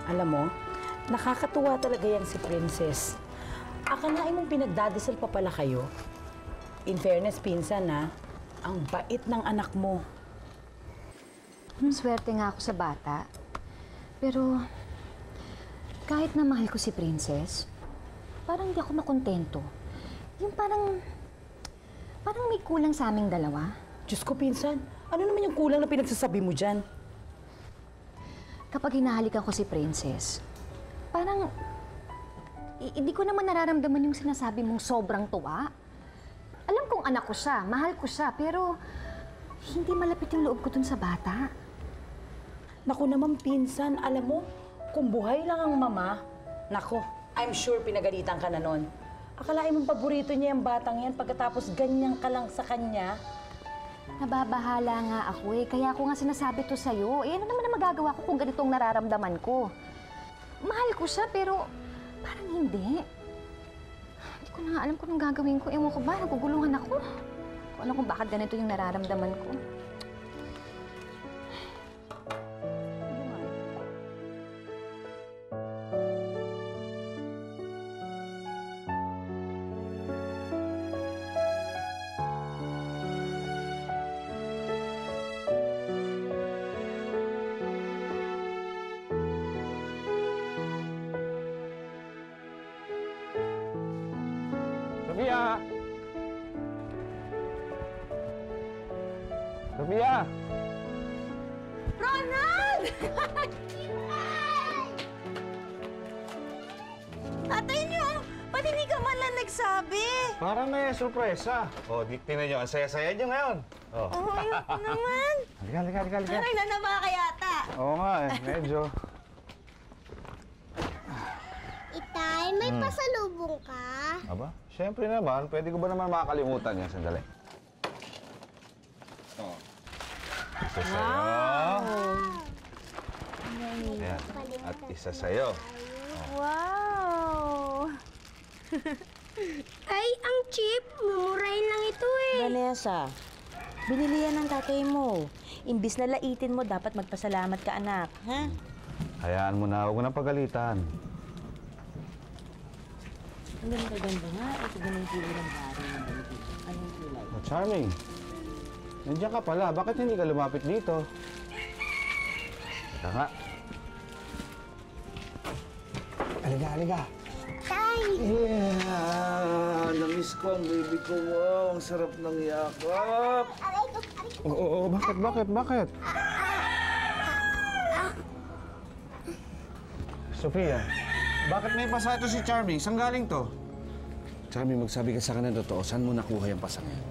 Alam mo, nakakatuwa talaga yan si Princess. Akalain mong pinagdadasal pa pala kayo. In fairness, pinsan na, ang bait ng anak mo. Swerte nga ako sa bata. Pero, kahit na mahal ko si Princess, parang hindi ako makontento. Yung parang may kulang sa aming dalawa. Diyos ko, pinsan, ano naman yung kulang na pinagsasabi mo dyan? Kapag hinahalikan ko si Princess, parang hindi ko naman nararamdaman yung sinasabi mong sobrang tuwa. Alam kong anak ko siya, mahal ko siya, pero hindi malapit yung loob ko dun sa bata. Naku naman, pinsan, alam mo, kung buhay lang ang mama, naku, I'm sure pinagalitan ka na nun. Akalain mong paborito niya yung batang yan pagkatapos ganyan ka lang sa kanya. Nababahala nga ako eh, kaya ako nga sinasabi to sa'yo. Eh, ano naman ang magagawa ko kung ganitong nararamdaman ko? Mahal ko siya, pero parang hindi. Hindi ko na nga alam kung anong gagawin ko. Ewan ko ba, naguguluhan ako. Kung ano kung bakit ganito yung nararamdaman ko. Sofia! Sofia! Ronald! Tatay niyo, ba't hindi ka man lang nagsabi? Parang may sorpresa. Oh, tingnan nyo, ang saya-saya nyo ngayon. Oh. Oh, ayoko naman. Halika. Parang nanaba ka yata. Oo nga medyo. Itay, may pasalubong ka? Aba, syempre naman. Pwede ko ba naman makakalimutan yan? Sandali. Oh. Isa sa'yo. Ayan. At isa sa'yo. Wow! Ay, ang cheap. Mumurahin lang ito eh. Vanessa, binili yan ng tatay mo. Imbis na laitin mo, dapat magpasalamat ka, anak. Ha? Hayaan mo na. Huwag mo nang pagalitan. Ang ganda nga. Ito din yung kulay ng bari ng baby. Anong kulay? Oh, Charming. Nandiyan ka pala. Bakit hindi ka lumapit dito? Teka nga. Halika. Tay! Yeah! Namiss ko ang baby ko. Wow, ang sarap ng yakap. Aray ko. Oo, bakit? Sofia, bakit may pasa ito si Charming? Saan galing to? Charming, magsabi ka sa akin ng totoo. Saan mo nakuha yung pasang yan?